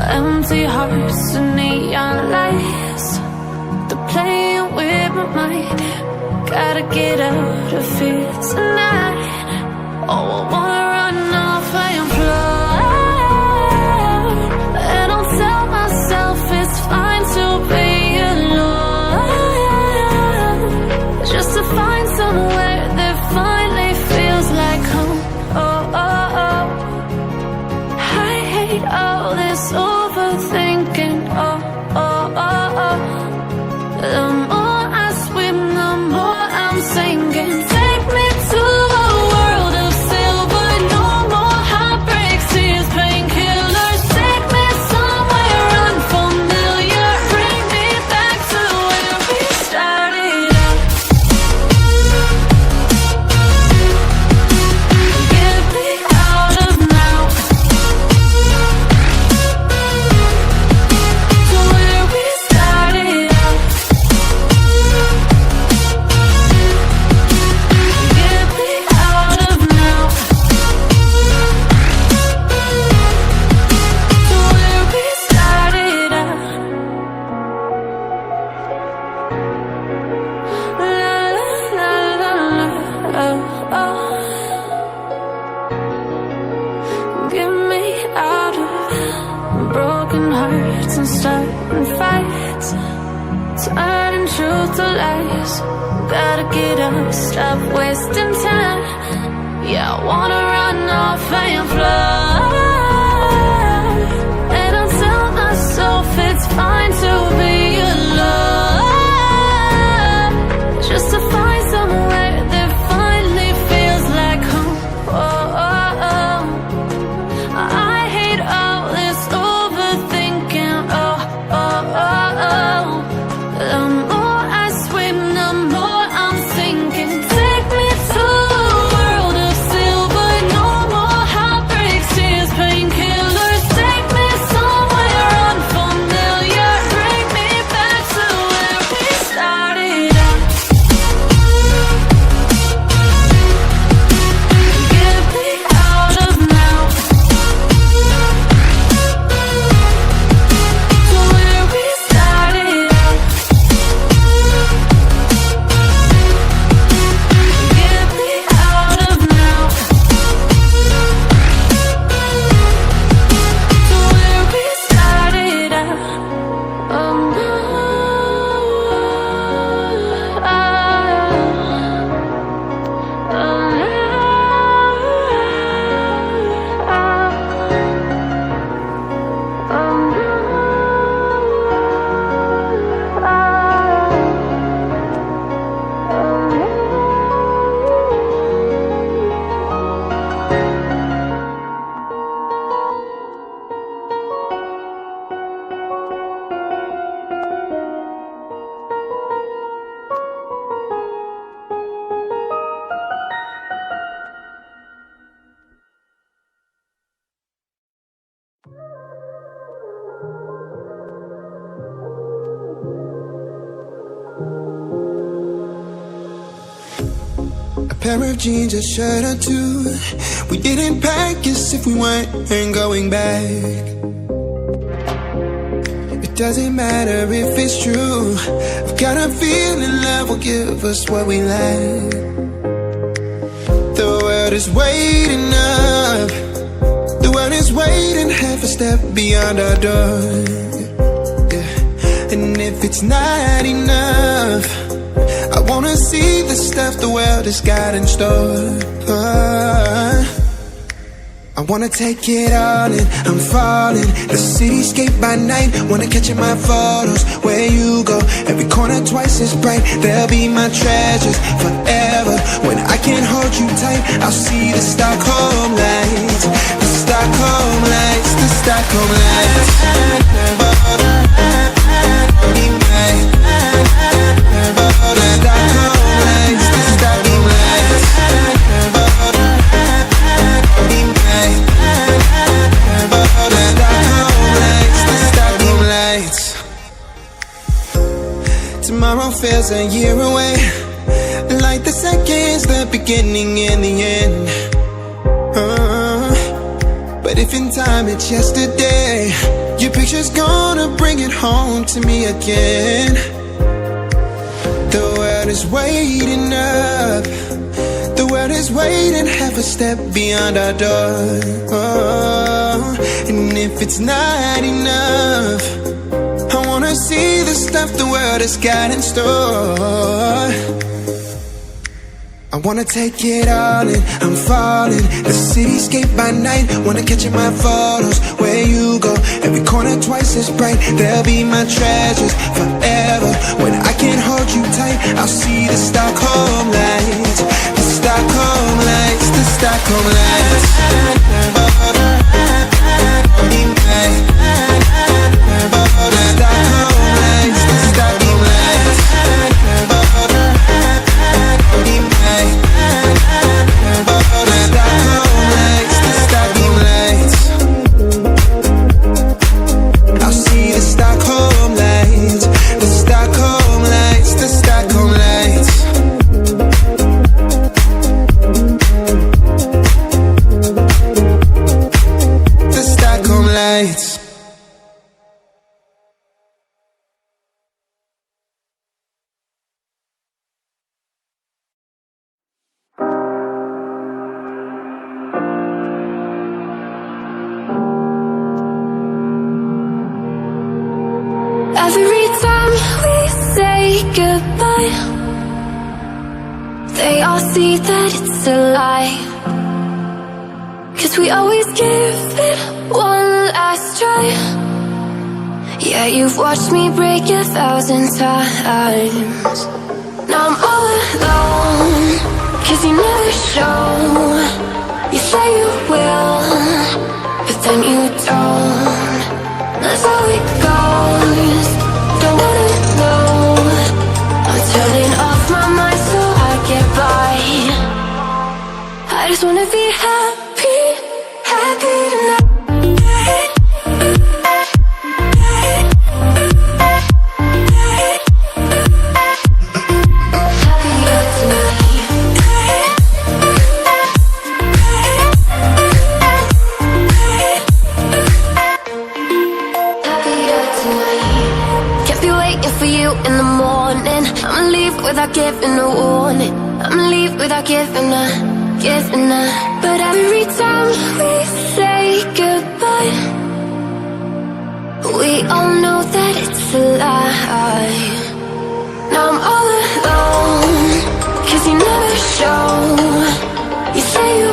empty hearts and neon lights, they're playing with my mind. Gotta get out of here tonight. Oh, I wanna run off and fly, and I'll tell myself it's fine to be alone, just to find somewhere that finally feels like home. Oh, oh, oh. I hate all this overthinking. Oh, oh, oh, oh. The more I swim, the more I'm sinking. Take me to a world of silver. No more heartbreaks, tears, painkillers. Take me somewhere unfamiliar. Bring me back to where we started out. Get me out of now, to where we started out. Get me out of now, to where we started out. La la la la, oh, oh. Get me out of broken hearts and starting fights, turning truth to lies. Gotta get up, stop wasting time. Yeah, I wanna run off and fly, and I'll tell myself it's fine to be alone, just to find somewhere that finally feels like home. Oh, oh, oh. I hate all this overthinking. Oh, oh, oh, oh. The more I swim, the more I'm sinking. Take me to a world of silver. No more heartbreaks, tears, painkillers. Take me somewhere unfamiliar. Bring me back to where we started out. Get me out of now, to where we started out. Get me out of now, to where we started out. Oh no, oh, A pair of jeans, a shirt or two. We didn't pack as if we weren't going back. It doesn't matter if it's true. I've got a feeling love will give us what we lack. The world is waiting up. The world is waiting half a step beyond our door. Yeah. And if it's not enough, I wanna see the stuff the world has got in store. I wanna take it all in, I'm falling. The cityscape by night, wanna catch in my photos. Where you go, every corner twice as bright. They'll be my treasures forever. When I can't hold you tight, I'll see the Stockholm lights. The Stockholm lights, the Stockholm lights. Tomorrow feels a year away, like the seconds, the beginning and the end. But But if in time it's yesterday, your picture's gonna bring it home to me again. The world is waiting up, the world is waiting half a step beyond our door. Oh, and if it's not enough, I wanna see the stuff the world has got in store. I wanna take it all in, I'm falling. The cityscape by night, wanna catch in my photos. Where you go, every corner twice as bright. They'll be my treasures forever. When I can't hold you tight, I'll see the Stockholm lights. The Stockholm lights, the Stockholm lights. The Stockholm lights, the Stockholm lights. Every time we say goodbye, they all see that it's a lie. 'Cause we always give it one last try. Yeah, you've watched me break 1,000 times. Now I'm all alone, 'cause you never show. You say you will, but then you don't. That's how it goes. Don't wanna know. I'm turning off my mind so I get by. I just wanna be happy, happy tonight. Without giving a warning, I'ma leave without giving a. But every time we say goodbye, we all know that it's a lie. Now I'm all alone, 'cause you never show. You say you